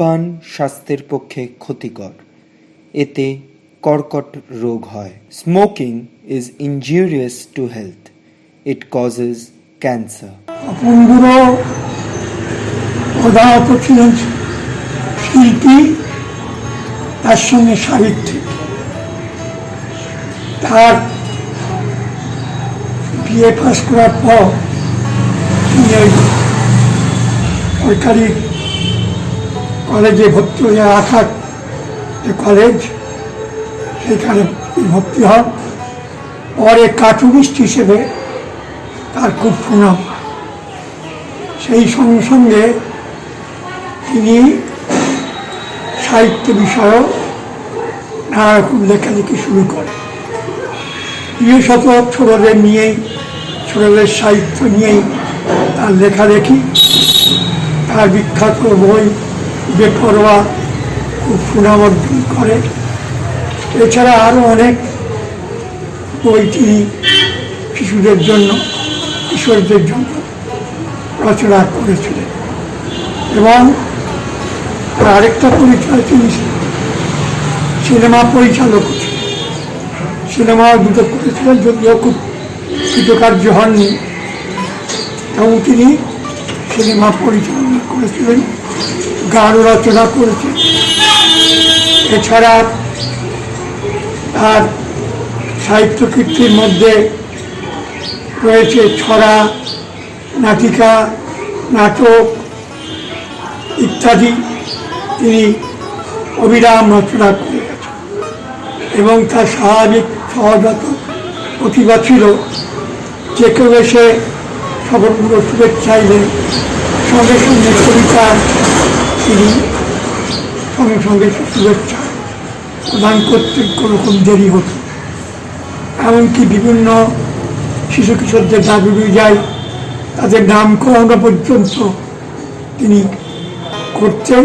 ধূমপান স্বাস্থ্যের পক্ষে ক্ষতিকর, এতে কর্কট রোগ হয়। Smoking is injurious to health, it causes cancer. Apurba প্রধানত ছিলেন শিল্পী, তার সঙ্গে সাহিত্যিক। তার বিএ পাস করার পর তিনি সরকারি কলেজে ভর্তি হয়ে আসার যে কলেজ, সেখানে ভর্তি হন। পরে কার্টুনিস্ট হিসেবে তার খুব সুনাম। সেই সঙ্গে সঙ্গে তিনি সাহিত্য বিষয়েও নানা রকম লেখালেখি শুরু করেন। বিশেষত ছোটদের নিয়েই, ছোটদের সাহিত্য নিয়েই তার লেখালেখি। তার বিখ্যাত বই বেপরোয়া খুব সুনাম অর্জন করে। এছাড়া আরও অনেক বই তিনি শিশুদের জন্য, কিশোরদের জন্য রচনা করেছিলেন। এবং আরেকটা পরিচয়, তিনি সিনেমা পরিচালক ছিলেন। সিনেমাও দুটো করেছিলেন, যদিও খুব কৃতকার্য হননি, এবং তিনি সিনেমা পরিচালনা করেছিলেন, গান রচনা করেছেন। এছাড়া তার সাহিত্য কীর্তির মধ্যে রয়েছে ছড়া, নাটিকা, নাটক ইত্যাদি তিনি অবিরাম রচনা করে গেছেন। এবং তার স্বাভাবিক সহজাত প্রতিভা ছিল, যে কেউ এসে সবগুলো শুভেচ্ছা চাইলে সঙ্গে সঙ্গে কবিতা তিনি সঙ্গে সঙ্গে শুভেচ্ছা প্রদান করতে কোনোরকম দেরি হতো। এমনকি বিভিন্ন শিশু কিশোরদের দাবি যায়, তাদের নামকরণ পর্যন্ত তিনি করতেন।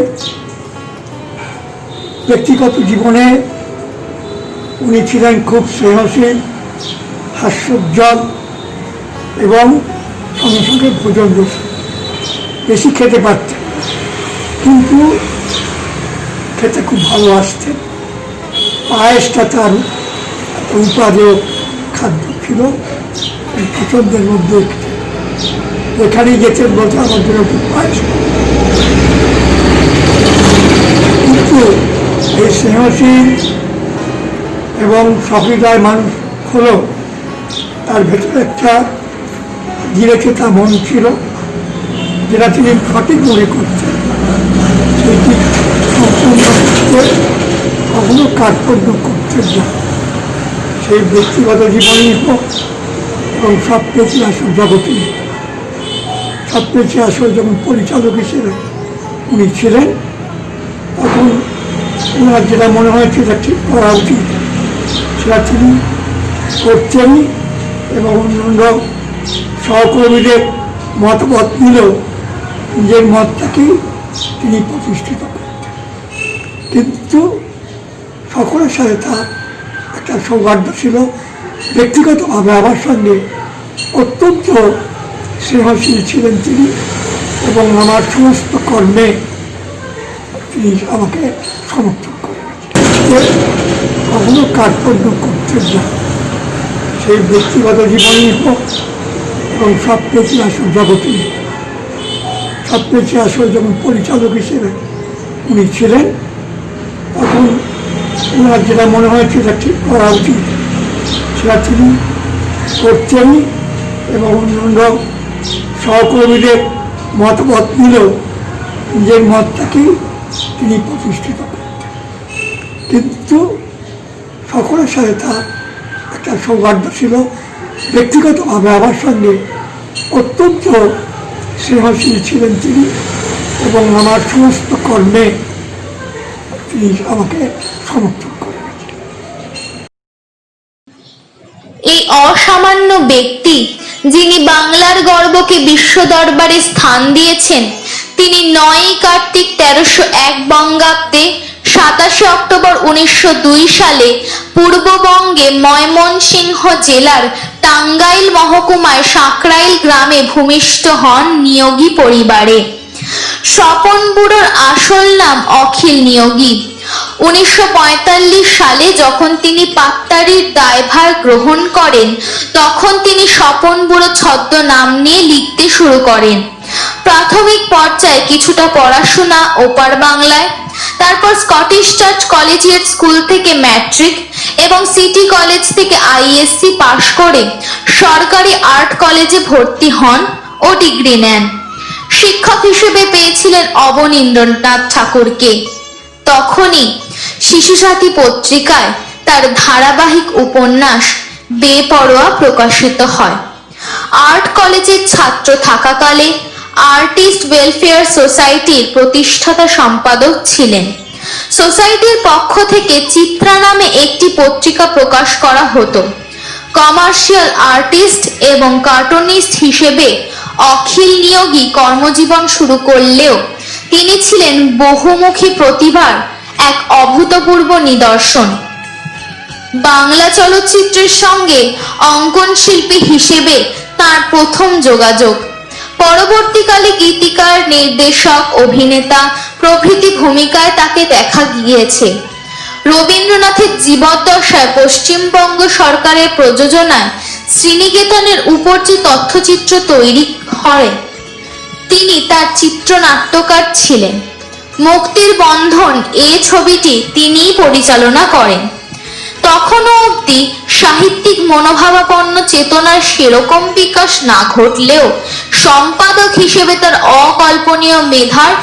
ব্যক্তিগত জীবনে উনি ছিলেন খুব স্নেহশীল, হাস্যোজ্জ্বল এবং সঙ্গে সঙ্গে ভোজন রসিক। বেশি খেতে পারতেন, কিন্তু খেতে খুব ভালোবাসতেন। পায়েসটা তার উপাদেয় খাদ্য ছিল, পছন্দের মধ্যে একটি। এখানেই যেতেন, বলতে আমার জন্য খুব পায়েস। কিন্তু এই স্নেহশীল এবং সহৃদয় মানুষ হলো, তার ভেতরে একটা ধীরেচেতা মন ছিল, যেটা তিনি সঠিক মনে করতেন। সেটি সম্পূর্ণ করতে কখনো কার্পণ্য করতেন না। সেই ব্যক্তিগত জীবনেই হোক এবং স্বপ্নেছি আসল জগতেই। স্বপ্নেছি আসল যখন পরিচালক হিসেবে উনি ছিলেন, তখন ওনার যেটা মনে হয়েছে এটা ঠিক করা উচিত, সেটা তিনি করতেনই। এবং অন্যান্য সহকর্মীদের মতামত নিলেও নিজের মতটাকেই তিনি প্রতিষ্ঠিত করতেন। কিন্তু সকলের সাথে তার একটা সৌহার্দ্য ছিল। ব্যক্তিগতভাবে আমার সঙ্গে অত্যন্ত স্নেহশীল ছিলেন তিনি, এবং আমার সমস্ত কর্মে তিনি আমাকে সমর্থন করেন। কখনো কার্পণ্য করতেন না। সেই ব্যক্তিগত জীবনেই হোক এবং স্বপ্নেছি আসল জগতেই। স্বপ্নেছি আসল যখন পরিচালক হিসেবে উনি ছিলেন, তখন ওনার যেটা মনে হয়েছে এটা ঠিক করা উচিত, সেটা তিনি করতেনই। এবং অন্যান্য সহকর্মীদের মতামত নিলেও নিজের মতটাকেই তিনি প্রতিষ্ঠিত করতেন। কিন্তু সকলের সাথে তার একটা সৌহার্দ্য ছিল। ব্যক্তিগতভাবে আমার সঙ্গে অত্যন্ত স্নেহশীল ছিলেন তিনি, এবং আমার সমস্ত কর্মে তিনি আমাকে সমর্থন করেন। এই অসামান্য ব্যক্তি, যিনি বাংলার গর্বকে বিশ্ব দরবারে স্থান দিয়েছেন, তিনি 9 কার্তিক 1301 বঙ্গাব্দে 27 অক্টোবর 1902 সালে পূর্ববঙ্গে ময়মনসিংহ জেলার টাঙ্গাইল মহকুমায় সাঁকরাইল গ্রামে ভূমিষ্ঠ হন নিয়োগী পরিবারে। স্বপন বুড়োর আসল নাম অখিল নিয়োগী। 1945 সালে যখন তিনি পাত্তারির দায়ভার গ্রহণ করেন, তখন তিনি স্বপন বুড়ো ছদ্মনাম নিয়ে লিখতে শুরু করেন। প্রাথমিক পর্যায়ে কিছুটা পড়াশোনা ওপার বাংলায়, তারপর স্কটিশ চার্চ কলেজিয়েট স্কুল থেকে ম্যাট্রিক এবং সিটি কলেজ থেকে আইএসসি পাশ করে সরকারি আর্ট কলেজে ভর্তি হন ও ডিগ্রি নেন। শিক্ষক হিসেবে পেয়েছিলেন অবনীন্দ্রনাথ ঠাকুরকে। তখনই শিশুসাথী পত্রিকায় তার ধারাবাহিক উপন্যাস বেপরোয়া প্রকাশিত হয়। আর্ট কলেজের ছাত্র থাকাকালে আর্টিস্ট ওয়েলফেয়ার সোসাইটির প্রতিষ্ঠাতা সম্পাদক ছিলেন। সোসাইটির পক্ষ থেকে চিত্রা নামে একটি পত্রিকা প্রকাশ করা হতো। কমার্শিয়াল আর্টিস্ট এবং কার্টুনিস্ট হিসেবে অখিল নিয়োগী কর্মজীবন শুরু করলেও তিনি ছিলেন বহুমুখী প্রতিভার এক অভূতপূর্ব নিদর্শন। বাংলা চলচ্চিত্রের সঙ্গে অঙ্কন শিল্পী হিসেবে তার প্রথম যোগাযোগ। পরবর্তীকালে গীতিকার, নির্দেশক, অভিনেতা প্রভৃতি ভূমিকায় তাকে দেখা গিয়েছে। রবীন্দ্রনাথের জীবদ্দশায় পশ্চিমবঙ্গ সরকারের প্রযোজনায় শ্রীনিকেতনের উপর যে তথ্যচিত্র তৈরি হয়, তিনি তার চিত্রনাট্যকার ছিলেন। মুক্তির বন্ধন এ ছবিটি তিনিই পরিচালনা করেন। তখনও অবধি সাহিত্যিক মনোভাবাপন্ন চেতনার সেরকম বিকাশ না ঘটলেও সম্পাদক হিসেবে তার অকল্পনীয় মেধার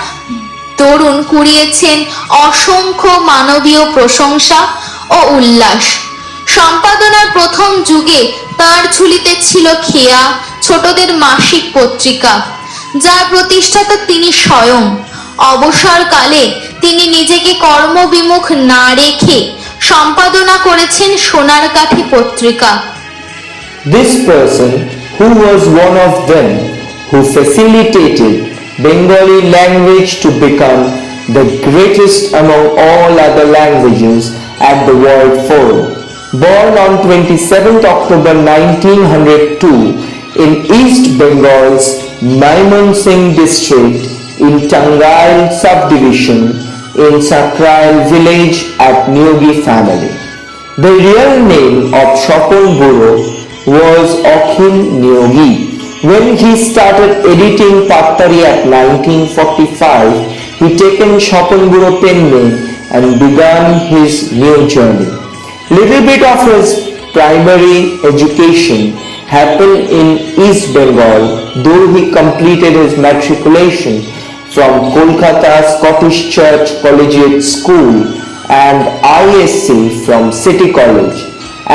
দরুন কুড়িয়েছেন অসংখ্য মানবীয় প্রশংসা ও উল্লাস। সম্পাদনার প্রথম যুগে তার ঝুলিতে ছিল খেয়া, ছোটদের মাসিক পত্রিকা, যার প্রতিষ্ঠাতা তিনি স্বয়ং। অবসরকালে তিনি নিজেকে কর্মবিমুখ না রেখে সম্পাদনা করেছেন সোনারকাঠি পত্রিকা। This person, who was one of them who facilitated Bengali language to become the greatest among all other languages at the World Forum, born on 27th October 1902 in East Bengal's Mymensingh district in Tangail subdivision in Sakrail village at Niyogi family. The real name of Swapon Buro was Akhil Niyogi. When he started editing Pattari at 1945, he taken Swapon Buro pen name and began his new journey. Little bit of his primary education happened in East Bengal, though he completed his matriculation from Kolkata Scottish Church Collegiate School and ISc from City College.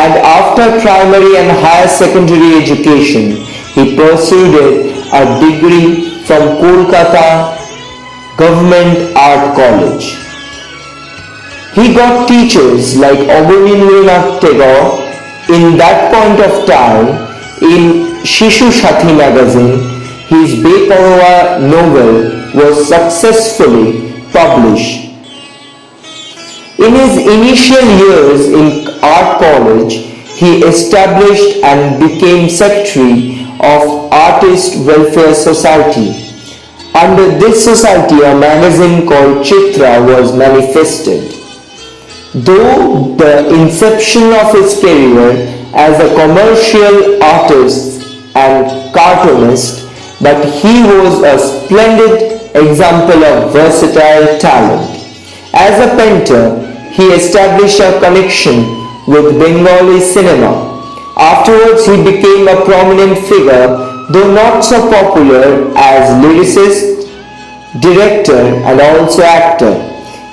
And after primary and higher secondary education, he pursued a degree from Kolkata Government Art College. He got teachers like Abanindranath Tagore. In that point of time, in Shishu Sathi magazine, his Beparwa novel was successfully published. In his initial years in art college, he established and became secretary of Artist Welfare Society. Under this society, a magazine called Chitra was manifested. Though the inception of his career as a commercial artist and cartoonist, but he was a splendid example of versatile talent. As a painter, he established a connection with Bengali cinema. Afterwards, he became a prominent figure, though not so popular, as lyricist, director and also actor.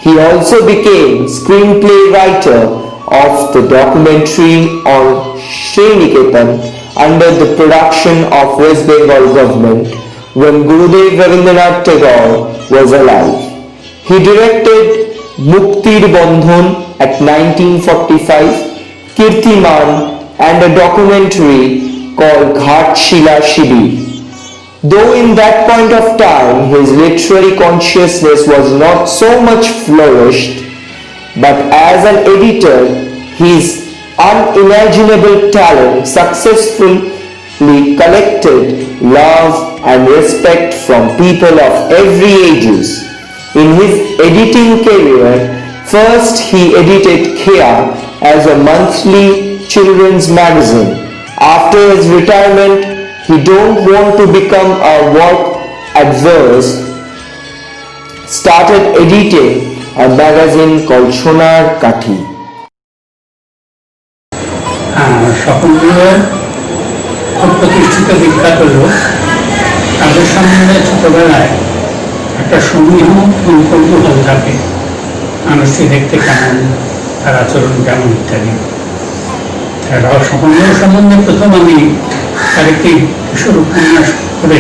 He also became screenplay writer of the documentary on Sriniketan under the production of West Bengal government when Gurudev Rabindranath Tagore was alive. He directed Muktir Bandhan at 1945, Kirtiman, and a documentary called Ghat Shila Shibir. Though in that point of time his literary consciousness was not so much flourished, but as an editor his unimaginable talent successfully collected love and respect from people of every ages. In his editing career, first he edited Khia as a monthly children's magazine. After his retirement, he don't want to become a work adverse, started editing a magazine called Sonar Kathi. স্বপনগুলোর খুব প্রতিষ্ঠিত বিখ্যাত লোক, তাদের সম্বন্ধে ছোটবেলায় একটা সমীহ এবং কৌতূহল থাকে, মানুষটি দেখতে কেমন, তার আচরণ কেমন ইত্যাদি। স্বপনগুলো সম্বন্ধে প্রথম আমি তার একটি কিশোর উপন্যাস করে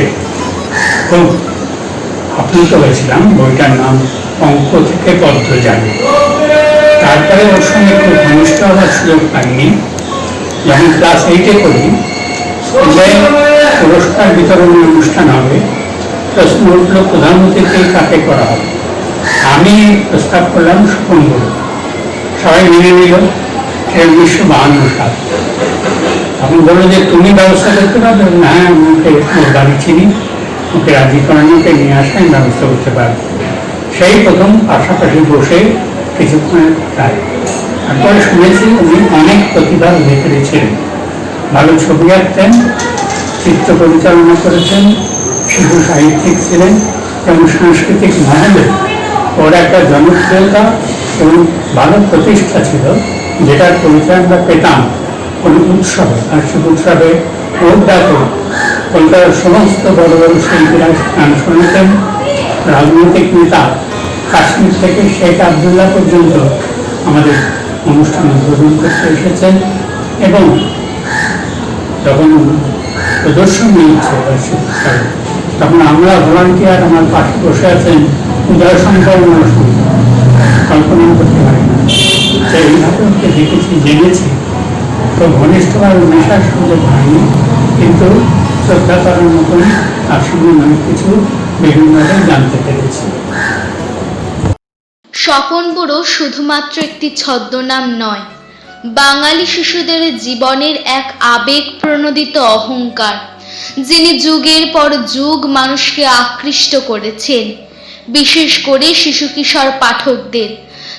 খুব আপ্লুত হয়েছিলাম। বইটার নাম অঙ্ক থেকে পদ্ম জাগে। তারপরে ওর সঙ্গে খুব ঘনিষ্ঠ হওয়ার সুযোগ পাইনি। যখন ক্লাস 8-এ পড়ি, স্কুলে পুরস্কার বিতরণের অনুষ্ঠান হবে, প্রশ্ন উঠল প্রধান অতিথি কাকে করা হবে। আমি প্রস্তাব করলাম স্বপন গুরু। সবাই মেনে নিল। 1952 সাল। তখন বললো যে তুমি ব্যবস্থা করতে পারবে? হ্যাঁ, আমাকে ওর বাড়ি চিনি, ওকে রাজি করানো, ওকে নিয়ে আসে, আমি ব্যবস্থা করতে পারবো। সেই প্রথম পাশাপাশি বসে কিছুক্ষণের প্রায়। তারপরে শুনেছি উনি অনেক প্রতিভা ভেতরে ছিলেন, ভালো ছবি আঁকতেন, চিত্র পরিচালনা করেছেন, শিশু সাহিত্যিক ছিলেন এবং সাংস্কৃতিক মহলে ওর একটা জনপ্রিয়তা এবং ভালো প্রতিষ্ঠা ছিল, যেটার পরিচয় আমরা পেতাম কোনো উৎসবে, বার্ষিক উৎসবে ওর ডাকে কলকাতার সমস্ত বড় বড় শিল্পীরা গান শুনেছেন। রাজনৈতিক নেতা কাশ্মীর থেকে শেখ আবদুল্লাহ পর্যন্ত আমাদের অনুষ্ঠান উদ্বোধন করতে এসেছেন এবং যখন প্রদর্শন নিয়েছে বার্ষিক উৎসবে, তখন আমরা ভলান্টিয়ার আমার পাশে বসে আছেন উদয় শঙ্কর মহাশয়, কল্পনা করতে পারি না। এইভাবে ওকে দেখেছি, জেনেছি, তো ঘনিষ্ঠভাবে মেশার সুযোগ হয়নি, কিন্তু শ্রদ্ধা করার মতন তার সঙ্গে অনেক কিছু বিভিন্নভাবে জানতে পেরেছি। স্বপন বুড়ো শুধুমাত্র একটি ছদ্মনাম নয়, বাঙালি শিশুদের জীবনের এক আবেগ প্রণোদিত অহংকার, যিনি যুগের পর যুগ মানুষকে আকৃষ্ট করেছেন, বিশেষ করে শিশু কিশোর পাঠকদের।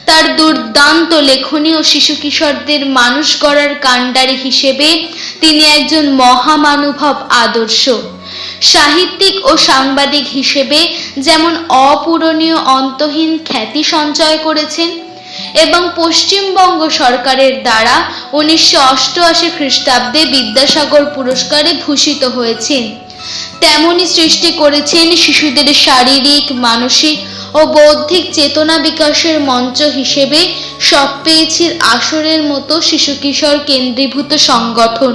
তার দুর্দান্ত লেখনী ও শিশু কিশোরদের মানুষ গড়ার কাণ্ডারি হিসেবে তিনি একজন মহামানুভব আদর্শ। সাহিত্যিক ও সাংবাদিক হিসেবে যেমন অপূরণীয় অন্তহীন খ্যাতি সঞ্চয় করেছেন এবং পশ্চিমবঙ্গ সরকারের দ্বারা 1988 খ্রিস্টাব্দে বিদ্যাসাগর পুরস্কারে ভূষিত হয়েছেন, তেমনি সৃষ্টি করেছেন শিশুদের শারীরিক, মানসিক ও বৌদ্ধিক চেতনা বিকাশের মঞ্চ হিসেবে সপ্পেয়েছির আসরের মতো শিশু কিশোর কেন্দ্রীভূত সংগঠন।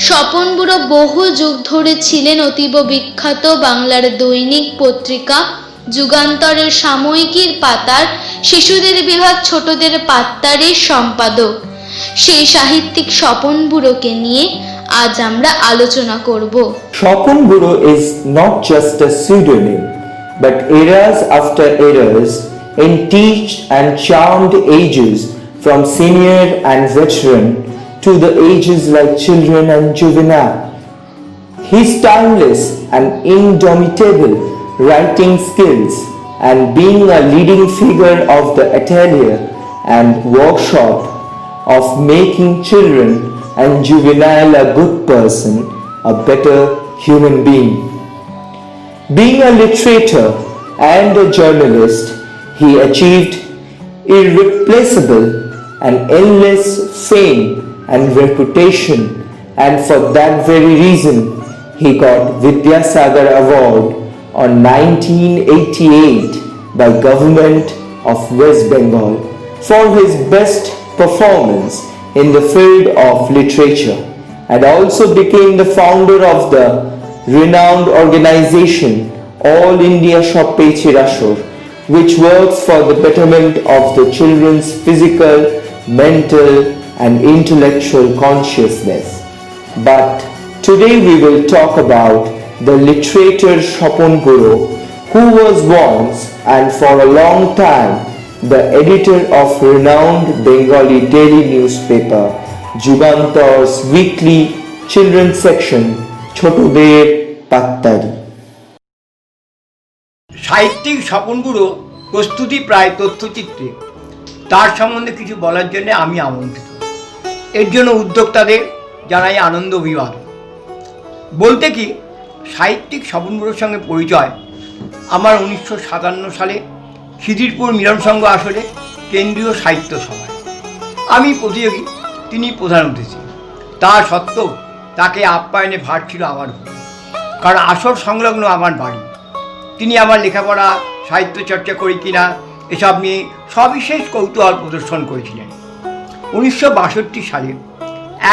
স্বপন বুড়ো বহু যুগ ধরে ছিলেন অতীব বিখ্যাত বাংলার দৈনিক পত্রিকা যুগান্তরের সাময়িকীর পাতার শিশুদের বিভাগ ছোটদের পাত্তারের সম্পাদক। সেই সাহিত্যিক স্বপন বুড়োকে নিয়ে আজ আমরা আলোচনা করব। Swapun Guru is not just a pseudonym, but eras after eras in teached and charmed ages from senior and veteran to the ages like children and juvenile. His timeless and indomitable writing skills and being a leading figure of the atelier and workshop of making children and juvenile a good person, a better human being. Being a literator and a journalist, he achieved irreplaceable and endless fame and reputation, and for that very reason he got Vidyasagar Award on 1988 by Government of West Bengal for his best performance in the field of literature, and also became the founder of the renowned organization All India Shoppechi Rashor, which works for the betterment of the children's physical, mental and intellectual consciousness. But today we will talk about the literator Swapun Guru, who was once and for a long time the editor of renowned Bengali daily newspaper Jugantar's weekly children's section Chotoder পাত্তারি। সাহিত্যিক স্বপন গুঁড়ো প্রস্তুতি প্রায় তথ্যচিত্রে তার সম্বন্ধে কিছু বলার জন্য আমি আমন্ত্রিত। এর জন্য উদ্যোক্তাদের জানাই আনন্দ অভিবাদন। বলতে কি, সাহিত্যিক স্বপন গুঁড়োর সঙ্গে পরিচয় আমার 1957 সালে খিদিরপুর মিলন সংঘ আসরে কেন্দ্রীয় সাহিত্য সভায়। আমি প্রতিযোগী, তিনি প্রধান অতিথি। তা সত্ত্বেও তাকে আপ্যায়নে ভার ছিল আমার উপর, কারণ আসর সংলগ্ন আমার বাড়ি। তিনি আমার লেখাপড়া, সাহিত্য চর্চা করি কিনা এসব নিয়ে সবিশেষ কৌতূহল প্রদর্শন করেছিলেন। 1962 সালে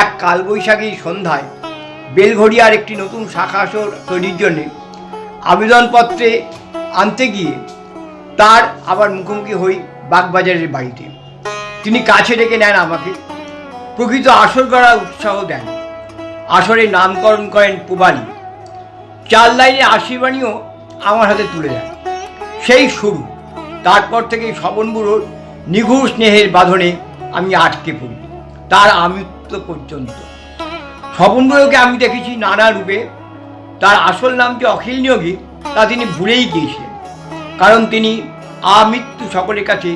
এক কালবৈশাখী সন্ধ্যায় বেলঘড়িয়ার একটি নতুন শাখা আসর তৈরির জন্যে আবেদনপত্রে আনতে গিয়ে তার আবার মুখোমুখি হই বাগবাজারের বাড়িতে। তিনি কাছে ডেকে নেন আমাকে, প্রকৃত আসর গড়ার উৎসাহ দেন। আসরের নামকরণ করেন পুবালি। 4 লাইনের আশীর্বাণীও আমার হাতে তুলে দেন। সেই শুরু। তারপর থেকেই স্বপন গুঁড়োর নিঘুর স্নেহের বাঁধনে আমি আটকে পড়ি, তার আমৃত্যু পর্যন্ত। স্বপন গুঁড়োকে আমি দেখেছি নানা রূপে। তার আসল নাম যে অখিল নিয়োগী তা তিনি ভুলেই গিয়েছিলেন, কারণ তিনি আমৃত্যু সকলের কাছে,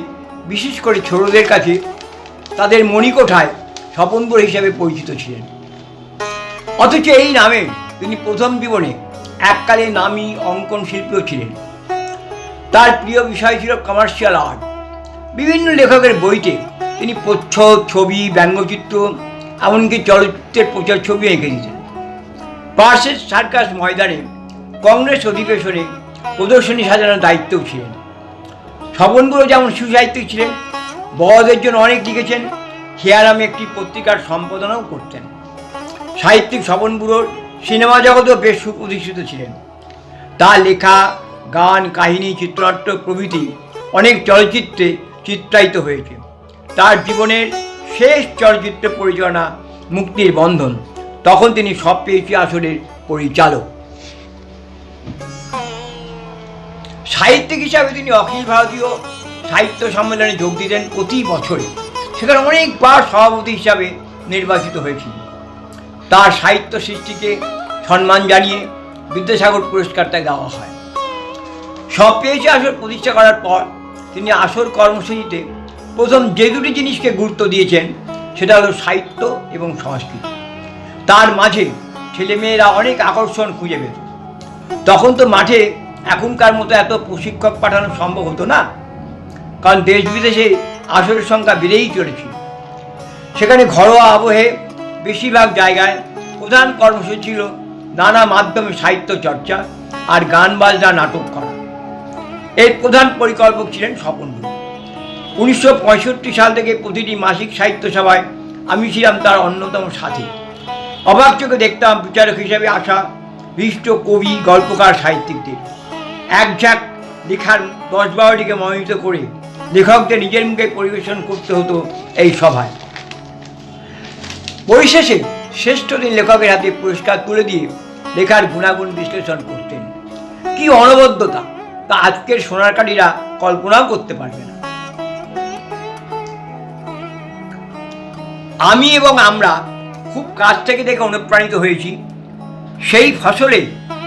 বিশেষ করে ছোটদের কাছে তাদের মণিকোঠায় স্বপন গুঁড়ো হিসাবে পরিচিত ছিলেন। অথচ এই নামে তিনি প্রথম জীবনে এককালে নামী অঙ্কন শিল্পীও ছিলেন। তার প্রিয় বিষয় ছিল কমার্শিয়াল আর্ট। বিভিন্ন লেখকের বইতে তিনি প্রচ্ছদ, ছবি, ব্যঙ্গচিত্র, এমনকি চলচ্চিত্রের প্রচার ছবি এঁকে দিতেন। পার্সেস সার্কাস ময়দানে কংগ্রেস অধিবেশনে প্রদর্শনী সাজানোর দায়িত্বও ছিলেন। স্বপন গুঁড়ো যেমন সুসাহিত্যিক ছিলেন, বড়দের জন্য অনেক লিখেছেন, খেয়া নামে একটি পত্রিকার সম্পাদনাও করতেন। সাহিত্যিক স্বপন গুঁড়োর সিনেমা জগতেও বেশ সুপ্রতিষ্ঠিত ছিলেন। তার লেখা, গান, কাহিনী, চিত্রনাট্য প্রভৃতি অনেক চলচ্চিত্রে চিত্রায়িত হয়েছে। তার জীবনের শেষ চলচ্চিত্র পরিচালনা মুক্তির বন্ধন, তখন তিনি সব পেয়েছি আসরের পরিচালক। সাহিত্যিক হিসাবে তিনি অখিল ভারতীয় সাহিত্য সম্মেলনে যোগ দিতেন প্রতি বছরে। সেখানে অনেকবার সভাপতি হিসাবে নির্বাচিত হয়েছিলেন। তার সাহিত্য সৃষ্টিকে সম্মান জানিয়ে বিদ্যাসাগর পুরস্কার তাকে দেওয়া হয়। সব পেয়েছে আসর প্রতিষ্ঠা করার পর তিনি আসর কর্মসূচিতে প্রথম যে দুটি জিনিসকে গুরুত্ব দিয়েছেন সেটা হলো সাহিত্য এবং সংস্কৃতি। তার মাঝে ছেলেমেয়েরা অনেক আকর্ষণ খুঁজে পেত। তখন তো মাঠে এখনকার মতো এত প্রশিক্ষক পাঠানো সম্ভব হতো না, কারণ দেশ বিদেশে আসরের সংখ্যা বেড়েই চলেছিল। সেখানে ঘরোয়া আবহে বেশিরভাগ জায়গায় প্রধান কর্মসূচি ছিল নানা মাধ্যমে সাহিত্য চর্চা আর গান বাজনা, নাটক করা। এর প্রধান পরিকল্পক ছিলেন স্বপন গুঁড়ো। 1965 সাল থেকে প্রতিটি মাসিক সাহিত্য সভায় আমি ছিলাম তার অন্যতম সাথী। অবাক চোখে দেখতাম বিচারক হিসেবে আসা বিশিষ্ট কবি, গল্পকার, সাহিত্যিকদের একঝাঁক লেখার 10-12টিকে মনোনীত করে লেখকদের নিজের মুখে পরিবেশন করতে হতো এই সভায়। পরিশেষে শ্রেষ্ঠ দিন লেখকের হাতে পুরস্কার তুলে দিয়ে লেখার গুণাগুণ বিশ্লেষণ করতেন। কি অনবদ্যতা, তা আজকের সোনারকারীরা কল্পনাও করতে পারবে না। আমি এবং আমরা খুব কাছ থেকে দেখে অনুপ্রাণিত হয়েছি। সেই ফসলে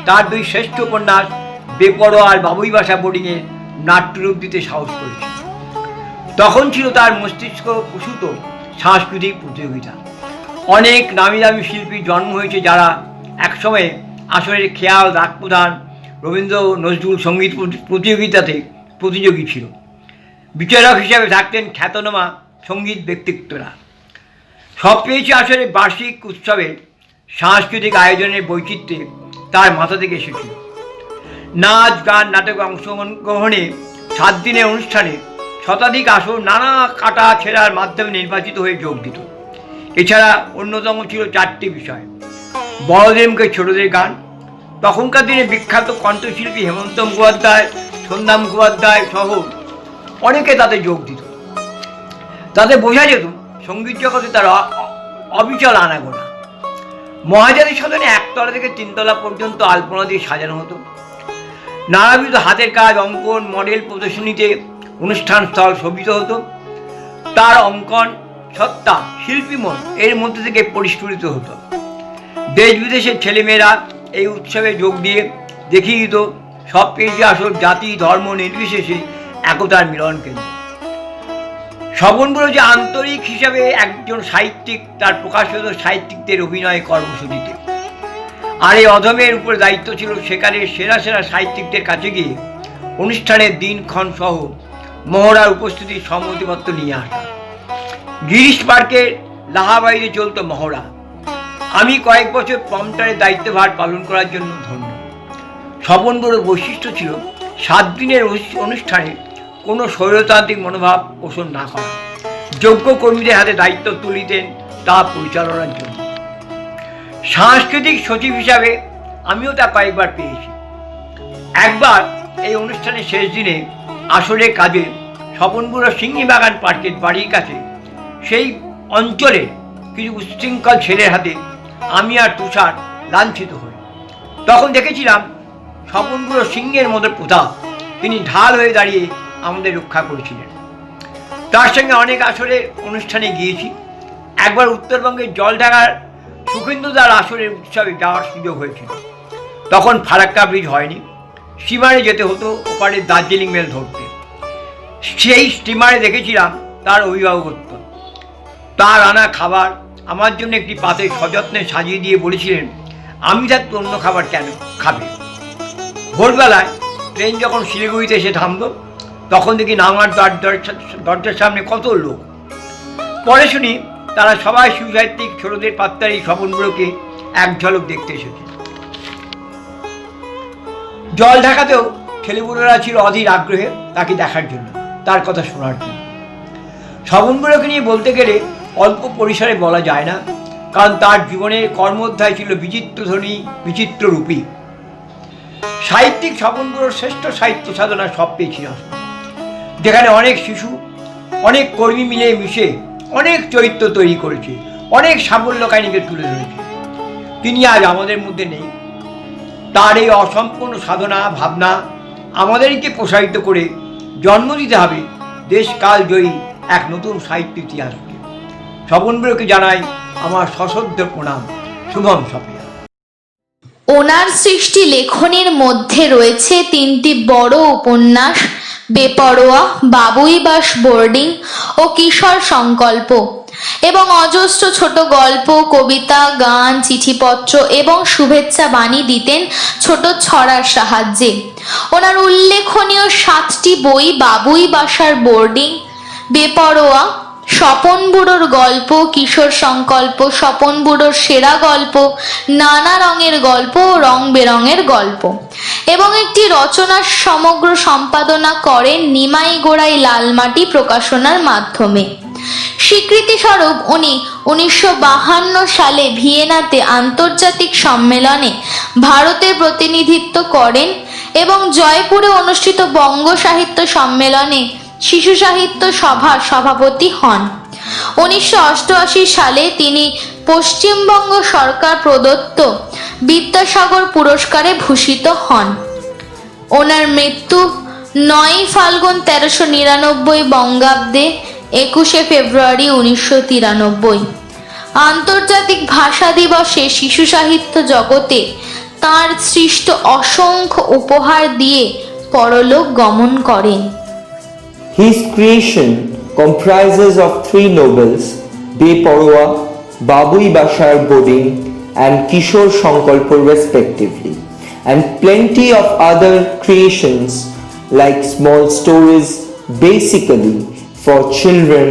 তার দুই শ্রেষ্ঠ উপন্যাস বেপরোয়া আর বাবুই বাসা বোর্ডিংয়ের নাট্যরূপ দিতে সাহস করেছে। তখন ছিল তার মস্তিষ্ক প্রসূত সাংস্কৃতিক প্রতিযোগিতা। অনেক নামি দামি শিল্পীর জন্ম হয়েছে যারা একসময় আসরের খেয়াল, রাগপ্রধান, রবীন্দ্র নজরুল সঙ্গীত প্রতিযোগিতাতে প্রতিযোগী ছিল। বিচারক হিসাবে থাকতেন খ্যাতনামা সঙ্গীত ব্যক্তিত্বরা। সব পেয়েছে আসরে বার্ষিক উৎসবে সাংস্কৃতিক আয়োজনের বৈচিত্র্যে তার মাথা থেকে এসেছিল। নাচ, গান, নাটকে অংশগ্রহণে 7 দিনের অনুষ্ঠানে শতাধিক আসর নানা কাটা ছেঁড়ার মাধ্যমে নির্বাচিত হয়ে যোগ দিত। এছাড়া অন্যতম ছিল 4টি বিষয়: বড়দের মুখে ছোটদের গান। তখনকার দিনে বিখ্যাত কণ্ঠশিল্পী হেমন্ত মুখোপাধ্যায়, সন্ধ্যা মুখোপাধ্যায় সহ অনেকে তাতে যোগ দিত। তাতে বোঝা যেত সঙ্গীত জগতে তার অবিচল আনাগোনা। মহাজাতি সদনে 1 তলা থেকে 3 তলা পর্যন্ত আলপনা দিয়ে সাজানো হতো। নানাবিধ হাতের কাজ, অঙ্কন, মডেল প্রদর্শনীতে অনুষ্ঠান স্থল শোভিত হতো। তার অঙ্কন সত্তা, শিল্পী মন এর মধ্যে থেকে পরিস্ফুটিত হতো। দেশ বিদেশের ছেলেমেয়েরা এই উৎসবে যোগ দিয়ে দেখিয়ে দিত সব পেয়েছে আসল জাতি ধর্ম নির্বিশেষে একতার মিলন কেন্দ্র। স্বপন বুড়ো যে আন্তরিক হিসাবে একজন সাহিত্যিক, তার প্রকাশ হতো সাহিত্যিকদের অভিনয় কর্মসূচিতে। আর এই অধমের উপর দায়িত্ব ছিল সেখানে সেরা সেরা সাহিত্যিকদের কাছে গিয়ে অনুষ্ঠানের দিনক্ষণ সহ মহড়ার উপস্থিতির সম্মতিপত্র নিয়ে আসা। গিরিশ পার্কের লাহাবাড়িতে চলত মহড়া। আমি কয়েক বছর প্রম্পটারের দায়িত্বভার পালন করার জন্য ধন্য। স্বপন বুড়োর বৈশিষ্ট্য ছিল 7 দিনের অনুষ্ঠানে কোনো স্বৈরতান্ত্রিক মনোভাব পোষণ না করা, যোগ্য কর্মীদের হাতে দায়িত্ব তুলিতেন তা পরিচালনার জন্য। সাংস্কৃতিক সচিব হিসাবে আমিও তা কয়েকবার পেয়েছি। একবার এই অনুষ্ঠানের শেষ দিনে আসরের কাজে স্বপন বুড়ো সিংহীবাগান পার্কের বাড়ির কাছে সেই অঞ্চলের কিছু উচ্ছৃঙ্খল ছেলের হাতে আমি আর তুষার লাঞ্ছিত হই। তখন দেখেছিলাম স্বপন বুড়ো সিংহের মতো প্রতাপ, তিনি ঢাল হয়ে দাঁড়িয়ে আমাদের রক্ষা করেছিলেন। তার সঙ্গে অনেক আসরের অনুষ্ঠানে গিয়েছি। একবার উত্তরবঙ্গের জলঢাকার সুখেন্দুদার আসরের উৎসবে যাওয়ার সুযোগ হয়েছিল। তখন ফারাক্কা ব্রিজ হয়নি, স্টিমারে যেতে হতো ওপারে দার্জিলিং মেল ধরতে। সেই স্টিমারে দেখেছিলাম তার অভিভাবকত্ব। তার আনা খাবার আমার জন্য একটি পাতে সযত্নে সাজিয়ে দিয়ে বলেছিলেন, আমি থাকতে অন্য খাবার কেন খাবে। ভোরবেলায় ট্রেন যখন শিলিগুড়িতে এসে থামল, তখন দেখি নামার দরজার সামনে কত লোক। পরে শুনি তারা সবাই শিশুসাহিত্যিক ছোটদের পাত্তার এই স্বপন বুড়োকে এক ঝলক দেখতে এসেছে। জল ঢাকাতেও ছেলেপুলেরা ছিল অধীর আগ্রহে তাকে দেখার জন্য, তার কথা শোনার জন্য। স্বপন বুড়োকে নিয়ে বলতে গেলে অল্প পরিসরে বলা যায় না, কারণ তার জীবনের কর্মোধ্যায় ছিল বিচিত্রধ্বনি, বিচিত্ররূপী। সাহিত্যিক স্বপন বুড়োর শ্রেষ্ঠ সাহিত্য সাধনা সব পেয়েছিল, যেখানে অনেক শিশু, অনেক কর্মী মিলে মিশে অনেক চরিত্র তৈরি করেছে, অনেক সাফল্য কাহিনীকে তুলে ধরেছে। তিনি আজ আমাদের মধ্যে নেই। তার এই অসম্পূর্ণ সাধনা ভাবনা আমাদেরকে প্রসারিত করে জন্ম দিতে হবে দেশ কাল জয়ী এক নতুন সাহিত্য ইতিহাসকে। স্বপন বুড়োকে জানাই আমার সশ্রদ্ধ প্রণাম। শুভম সফিয়া। ওনার সৃষ্টি লেখনীর মধ্যে রয়েছে 3টি বড় উপন্যাস, বেপরোয়া, বাবুইবাস বোর্ডিং ও কিশোর সংকল্প, এবং অজস্র ছোট গল্প, কবিতা, গান, চিঠিপত্র এবং শুভেচ্ছা বাণী দিতেন ছোট ছড়ার সাহায্যে। ওনার উল্লেখনীয় 7টি বই বাবুইবাসার বোর্ডিং, বেপরোয়া, স্বপন বুড়োর গল্প, কিশোর সংকল্প, স্বপন বুড়োর সেরা গল্প, নানা রঙের গল্প ও রং বেরঙের গল্প, এবং একটি রচনার সমগ্র সম্পাদনা করেন নিমাই গোড়াই লালমাটি প্রকাশনার মাধ্যমে। স্বীকৃতিস্বরূপ উনি 1952 সালে ভিয়েনাতে আন্তর্জাতিক সম্মেলনে ভারতের প্রতিনিধিত্ব করেন এবং জয়পুরে অনুষ্ঠিত বঙ্গ সাহিত্য সম্মেলনে শিশু সাহিত্য সভার সভাপতি হন। 1988 সালে তিনি পশ্চিমবঙ্গ সরকার প্রদত্ত বিদ্যাসাগর পুরস্কারে ভূষিত হন। ওনার মৃত্যু 9 ফাল্গুন 1399 বঙ্গাব্দে 21 ফেব্রুয়ারি 1993। আন্তর্জাতিক ভাষা দিবসে শিশু সাহিত্য জগতে তাঁর সৃষ্ট অসংখ্য উপহার দিয়ে পরলোক গমন করেন। His creation comprises of 3 novels, Beparwa, Babui Bashar Boding and Kishore Sankalpo respectively, and plenty of other creations like small stories basically for children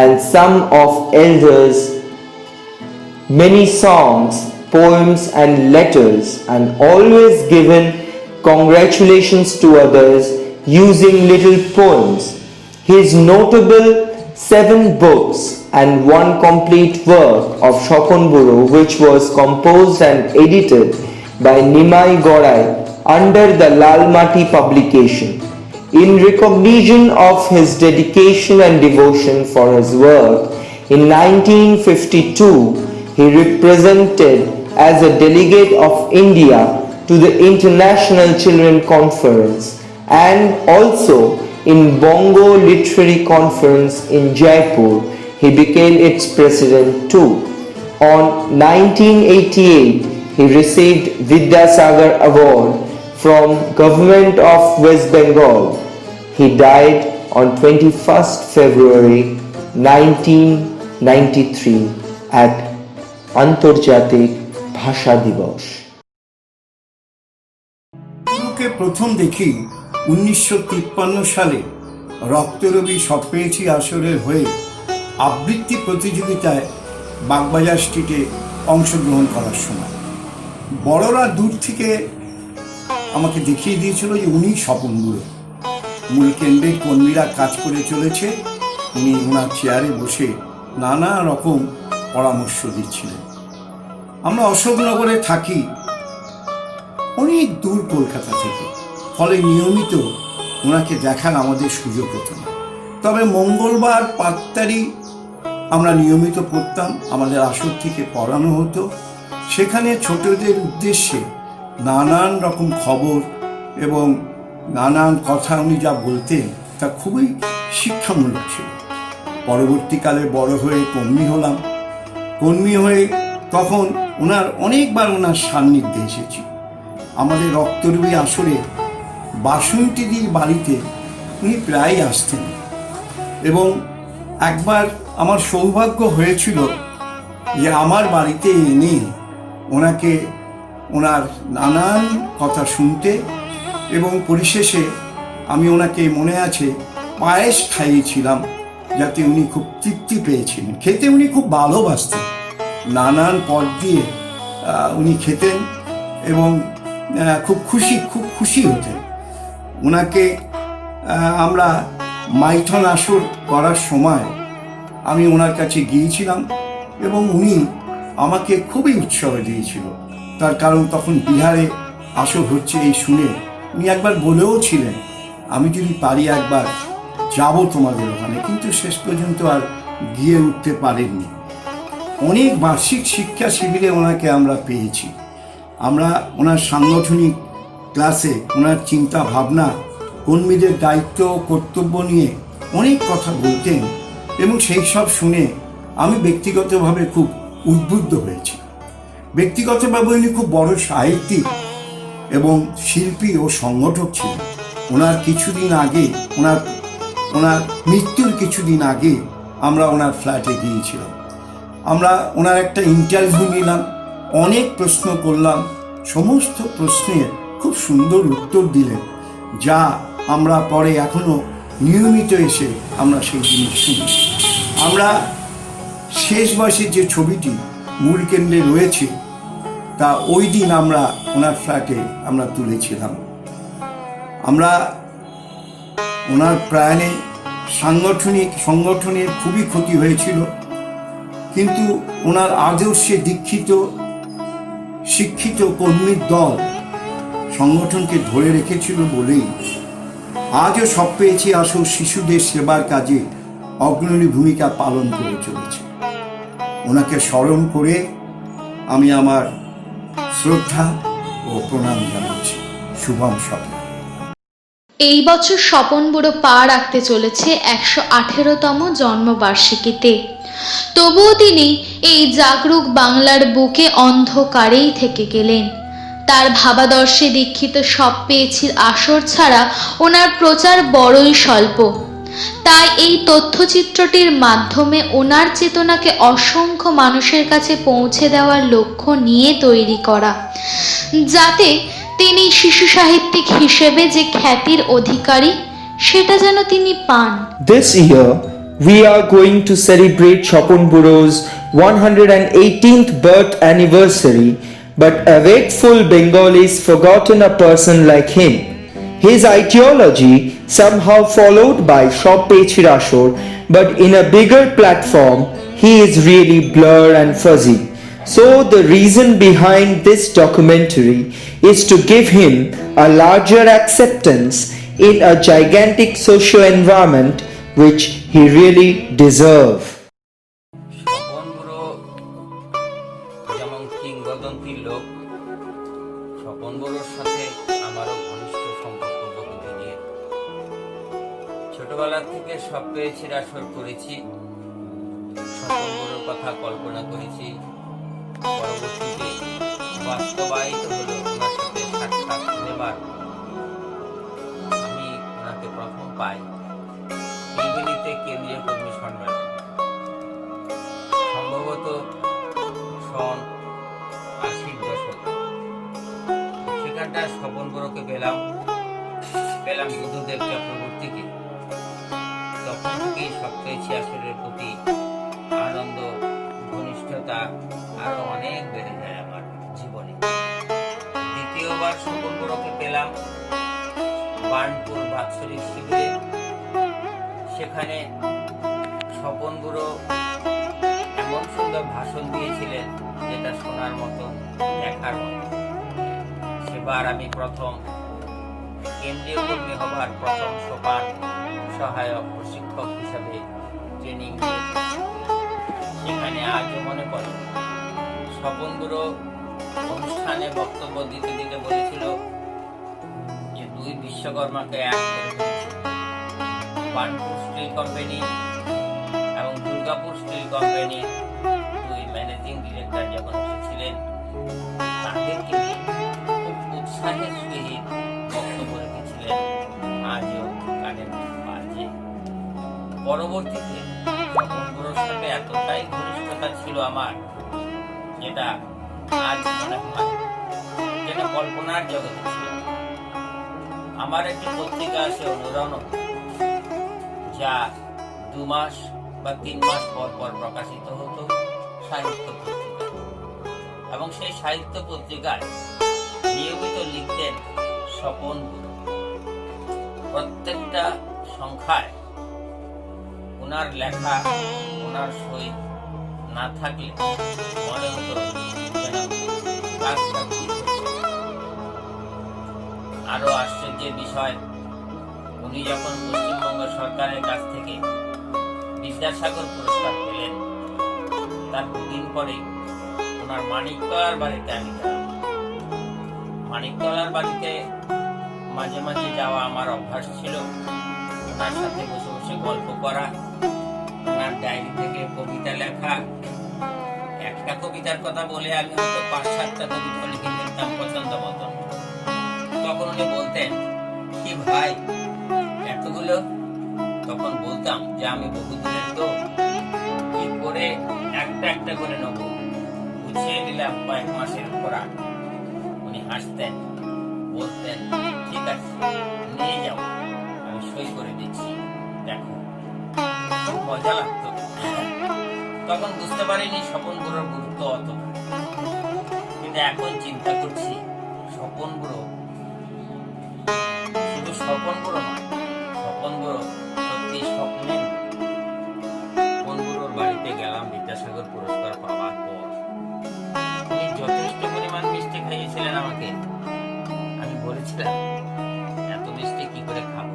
and some of elders, many songs, poems and letters, and always given congratulations to others using little poems. His notable 7 books and 1 complete work of Swapon Buro, which was composed and edited by Nimai Gorai under the Lalmati publication. In recognition of his dedication and devotion for his work, in 1952 he represented as a delegate of India to the International Children Conference, and also in Bongo Literary Conference in Jaipur he became its president too. On 1988 he received Vidyasagar Award from Government of West Bengal. He died on 21st February 1993 at Antarjatik Bhasha Divas. গুরুকে প্রথম দেখি 1953 সালে রক্তরবি সব পেয়েছি আসরের হয়ে আবৃত্তি প্রতিযোগিতায় বাগবাজার স্ট্রিটে অংশগ্রহণ করার সময় বড়রা দূর থেকে আমাকে দেখিয়ে দিয়েছিল যে উনি স্বপন গুরু। মূল কেন্দ্রের কর্মীরা কাজ করে চলেছে, উনি ওনার চেয়ারে বসে নানা রকম পরামর্শ দিচ্ছিলেন। আমরা অশোকনগরে থাকি অনেক দূর কলকাতা থেকে, ফলে নিয়মিত ওনাকে দেখার আমাদের সুযোগ হতো না। তবে মঙ্গলবার 5 তারিখ আমরা নিয়মিত পড়তাম, আমাদের আসর থেকে পড়ানো হতো। সেখানে ছোটদের উদ্দেশ্যে নানান রকম খবর এবং নানান কথা উনি যা বলতেন তা খুবই শিক্ষামূলক ছিল। পরবর্তীকালে বড় হয়ে কর্মী হলাম, কর্মী হয়ে তখন অনেকবার ওনার সান্নিধ্যে এসেছি। আমাদের রক্তরবি আসরে বাসন্তীদির বাড়িতে উনি প্রায় আসতেন এবং একবার আমার সৌভাগ্য হয়েছিল যে আমার বাড়িতে এনে ওনাকে ওনার নানান কথা শুনতে এবং পরিশেষে আমি ওনাকে মনে আছে পায়েস খাইয়েছিলাম, যাতে উনি খুব তৃপ্তি পেয়েছিলেন। খেতে উনি খুব ভালোবাসতেন, নানান পদ দিয়ে উনি খেতেন এবং খুব খুশি হতেন। ওনাকে আমরা মাইথন আসর করার সময় আমি ওনার কাছে গিয়েছিলাম এবং উনি আমাকে খুবই উৎসাহ দিয়েছিল। তার কারণ তখন বিহারে আসর হচ্ছে এই শুনে উনি একবার বলেও ছিলেন আমি যদি পারি একবার যাব তোমাদের ওখানে, কিন্তু শেষ পর্যন্ত আর গিয়ে উঠতে পারেননি। অনেক বার্ষিক শিক্ষা শিবিরে ওনাকে আমরা পেয়েছি। আমরা ওনার সাংগঠনিক ক্লাসে ওনার চিন্তা ভাবনা, কর্মীদের দায়িত্ব কর্তব্য নিয়ে অনেক কথা বলতেন এবং সেই সব শুনে আমি ব্যক্তিগতভাবে খুব উদ্বুদ্ধ হয়েছি। ব্যক্তিগতভাবে উনি খুব বড় সাহিত্যিক এবং শিল্পী ও সংগঠক ছিলেন। ওনার কিছুদিন আগে ওনার মৃত্যুর কিছুদিন আগে আমরা ওনার ফ্ল্যাটে গিয়েছিলাম। আমরা ওনার একটা ইন্টারভিউ নিলাম, অনেক প্রশ্ন করলাম, সমস্ত প্রশ্নের খুব সুন্দর উত্তর দিলেন, যা আমরা পরে এখনো নিয়মিত এসে আমরা সেই জিনিস শুনি। আমরা শেষ বয়সের যে ছবিটি মূল কেন্দ্রে রয়েছে তা ওই দিন আমরা ওনার ফ্ল্যাটে আমরা তুলেছিলাম। আমরা ওনার প্রয়াণে সংগঠনের খুবই ক্ষতি হয়েছিল, কিন্তু ওনার আদর্শে দীক্ষিত শিক্ষিত কর্মীর দল সংগঠনকে ধরে রেখেছিল বলেই আজও সব পেয়েছি আসর শিশুদের সেবার কাজে অগ্রণী ভূমিকা পালন করে চলেছে। ওনাকে স্মরণ করে আমি আমার শ্রদ্ধা ও প্রণাম জানাচ্ছি। শুভম স্বপ্ন। এই বছর স্বপন বুড়ো পা রাখতে চলেছে 118তম জন্মবার্ষিকীতে। তবুও তিনি এই জাগরুক বাংলার বুকে অন্ধকারেই থেকে গেলেন। তার ভাবাদর্শে দীক্ষিত সব পেয়েছির আসর ছাড়া ওনার প্রচার বড়ই স্বল্প। তাই এই তথ্যচিত্রটির মাধ্যমে ওনার চেতনাকে অসংখ্য মানুষের কাছে পৌঁছে দেওয়ার লক্ষ্য নিয়ে তৈরি করা, যাতে তিনি শিশু সাহিত্যিক হিসেবে যে খ্যাতির অধিকারী সেটা যেন তিনি পান। This year, we are going to celebrate Chopon Buro's 118th birth anniversary, but a wakeful Bengalis forgotten a person like him. His ideology somehow followed by Shop Pechirashor, but in a bigger platform, he is really blur and fuzzy. So the reason behind this documentary is to give him a larger acceptance in a gigantic social environment which he really deserves. Swapan বুড়ো যেমন কিংবদন্তির লোক, স্বপন বুড়োর সাথে আমারও ঘনিষ্ঠ সম্পর্ক বহুদিনের। ছোটবেলা থেকে সব পেয়েছি আসর করেছি, স্বপন বুড়োর কথা কল্পনা করেছি। পরবর্তীতে বাস্তবায়িত হলো ওনার সাথে সাক্ষাৎ নেবার। আমি ওনাকে প্রথম পাই পিলবিলিতে কেন্দ্রীয় কর্মী সম্মেলন, সম্ভবত সন 80-র দশক। সেখানটা স্বপন বড়কে পেলাম বুদ্ধদেব চক্রবর্তীকে। তখন থেকেই সপ্তাহে আসরের প্রতি আনন্দ, ঘনিষ্ঠতা আরো অনেক বেড়ে যায় আমার জীবনে। দ্বিতীয়বার স্বপন বড়কে পেলাম বার্নপুর বাৎসরিক শিবিরে। সেখানে স্বপন বুড়ো এমন সুন্দর ভাষণ দিয়েছিলেন যেটা শোনার মতো, দেখার মতো। সেবার আমি প্রথম কেন্দ্রীয় কর্মী হবার প্রথম সোপান সহায়ক প্রশিক্ষক হিসাবে ট্রেনিং নিয়েছি। সেখানে আজও মনে পড়ে স্বপন বুড়ো অনুষ্ঠানে বক্তব্য দিতে দিতে বলেছিল যে 2 বিশ্বকর্মাকে এক করে ফেলেছে। বার্নপুর স্টিল কোম্পানি এবং দুর্গাপুর স্টিল কোম্পানির 2 ম্যানেজিং ডিরেক্টর যখন এসেছিলেন, তাদেরকে নিয়ে খুব উৎসাহের সহিত বক্তব্য রেখেছিলেন। আজও কানে বাজে। পরবর্তীতে স্বপন বুড়োর সাথে এতটাই ঘনিষ্ঠতা ছিল আমার, যেটা আজ মনে হয় যেন কল্পনার জগতে ছিল। আমার একটি পত্রিকা আছে অনুরণন, যা 2 মাস বা 3 মাস পর পর প্রকাশিত হতো, সাহিত্য পত্রিকা। এবং সেই সাহিত্য পত্রিকায় নিয়মিত লিখতেন স্বপন বুড়ো। প্রত্যেকটা সংখ্যায় ওনার লেখা, ওনার সই না থাকলে মনে হতো যেন কাজটা ভুল হচ্ছে। আরো আশ্চর্যের বিষয়, উনি যখন পশ্চিমবঙ্গ সরকারের কাছ থেকে বিদ্যাসাগর পুরস্কার পেলেন, তার 2 দিন পরে ওনার মানিকতলার বাড়িতে আমি গেলাম। মানিকতলার বাড়িতে মাঝে মাঝে যাওয়া আমার অভ্যাস ছিল। ওনার সাথে বসে বসে গল্প করা, ওনার ডায়েরি থেকে কবিতা লেখা। একটা কবিতার কথা বলে আমি হয়তো 5-7টা কবিতা লিখে ফেলতাম পছন্দ মতন। তখন উনি বলতেন, কি ভাই এতগুলো? তখন বলতাম যে আমি বহুদিনের তো, কি করে একটা একটা করে নেব, গুছিয়ে নিলাম কয়েক মাসের উপর। উনি হাসতেন, বলতেন, ঠিক আছে নিয়ে যাও, আমি সই করে দিচ্ছি, দেখো। খুব মজা লাগতো। তখন বুঝতে পারিনি স্বপন বুড়োর গুরুত্ব অত। কিন্তু এখন চিন্তা করছি, স্বপন বুড়ো শুধু স্বপন বুড়ো নয়, স্বপন বুড়ো সত্যি স্বপ্নের। স্বপন বুড়োর বাড়িতে গেলাম বিদ্যাসাগর পুরস্কার পাওয়ার পর। উনি যথেষ্ট পরিমাণ মিষ্টি খাইয়েছিলেন আমাকে। আমি বলেছিলাম, এত মিষ্টি কি করে খাবো?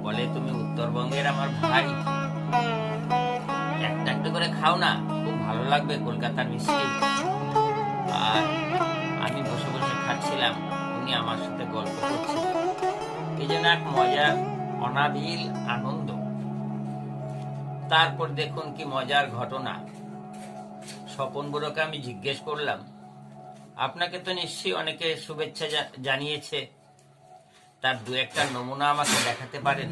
বলে, তুমি উত্তরবঙ্গের আমার ভাই, একটা একটা করে খাও না, খুব ভালো লাগবে কলকাতার মিষ্টি। আর আমি বসে বসে খাচ্ছিলাম, উনি আমার সাথে গল্প করছিলেন। এই জন্য এক মজার অনাবিল আনন্দ। তারপর দেখুন কি মজার ঘটনা। স্বপন বুড়োকে আমি জিজ্ঞেস করলাম, আপনাকে তো নিশ্চয়ই অনেকে শুভেচ্ছা জানিয়েছে, তার 2-1টা নমুনা আমাকে দেখাতে পারেন?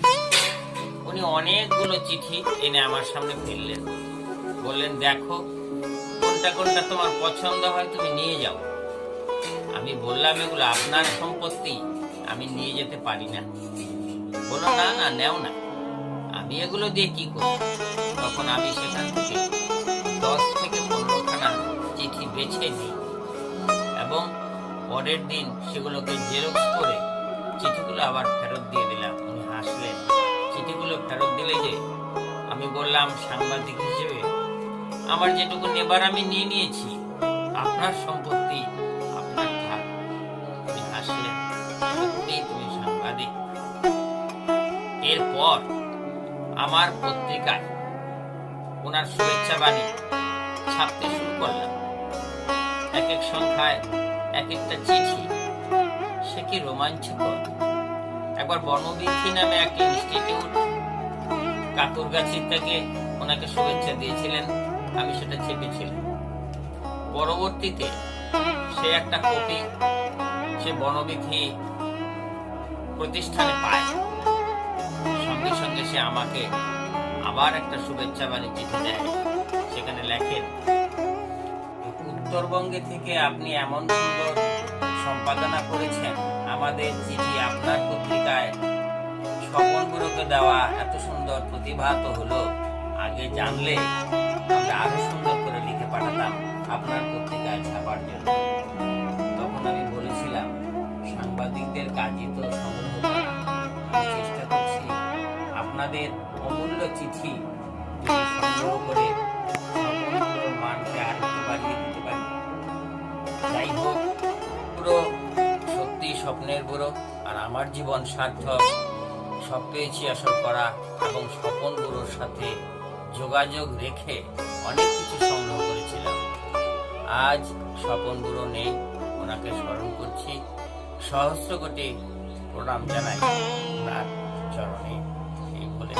উনি অনেকগুলো চিঠি এনে আমার সামনে ফেললেন, বললেন, দেখো কোনটা কোনটা তোমার পছন্দ হয় তুমি নিয়ে যাও। আমি বললাম, এগুলো আপনার সম্পত্তি, আমি নিয়ে যেতে পারি না। বললো, না না, নেও না, আমি এগুলো দিয়ে কি করব? তখন আমি সেখান থেকে 10 থেকে 15খানা চিঠি বেছে নিই এবং পরের দিন সেগুলোকে জেরক্স করে চিঠিগুলো আবার ফেরত দিয়ে দিলাম। উনি হাসলেন। চিঠিগুলো ফেরত দিলে যে, আমি বললাম, সাংবাদিক হিসেবে আমার যেটুকু নেবার আমি নিয়ে নিয়েছি, আপনার সম্পত্তি আপনার থাক। উনি হাসলেন, সত্যি তুমি সাংবাদিক। এরপর আমার পত্রিকায় ওনার শুভেচ্ছা বাণী ছাপতে শুরু করলাম। এক এক সংখ্যায় এক একটা চিঠি। সে কি রোমাঞ্চকর! একবার বনবীথি নামে একটা ইনস্টিটিউট কাকুরগাছির থেকে ওনাকে শুভেচ্ছা দিয়েছিলেন, আমি সেটা চেপেছিলাম। পরবর্তীতে সে একটা কোটি সে বনবিধি প্রতিষ্ঠানে পায়, সঙ্গে সঙ্গে সে আমাকে আবার একটা শুভেচ্ছা বাণী চিঠি দেয়। সেখানে লেখেন, উত্তরবঙ্গে থেকে আপনি এমন সুন্দর সম্পাদনা করেছেন, আমাদের চিঠি আপনার পত্রিকায় স্বপন গুরুকে দেওয়া এত সুন্দর প্রতিভাত হলো। আগে জানলে আমরা আরো সুন্দর করে লিখে পাঠাতাম আপনার পত্রিকায় ছাপার জন্য। তখন আমি বলেছিলাম, সাংবাদিকদের কাজই তো সংগ্রহ করা। আমি চেষ্টা করছি আপনাদের অমূল্য চিঠি যদি সংগ্রহ করে স্বপন গুরুর মানকে আরেকটু বাড়িয়ে দিতে পারি। যাই হোক, পুরো সত্যি স্বপ্নের বুড়ো আর আমার জীবন সার্থক। সব পেয়েছি আসর করা এবং স্বপন গুরুর সাথে যোগাযোগ রেখে অনেক কিছু সংগ্রহ করেছিলাম। আজ স্বপন গুরু নেই, ওনাকে স্মরণ করছি। সহস্র কোটি প্রণাম জানাই ওনার চরণে, এই বলে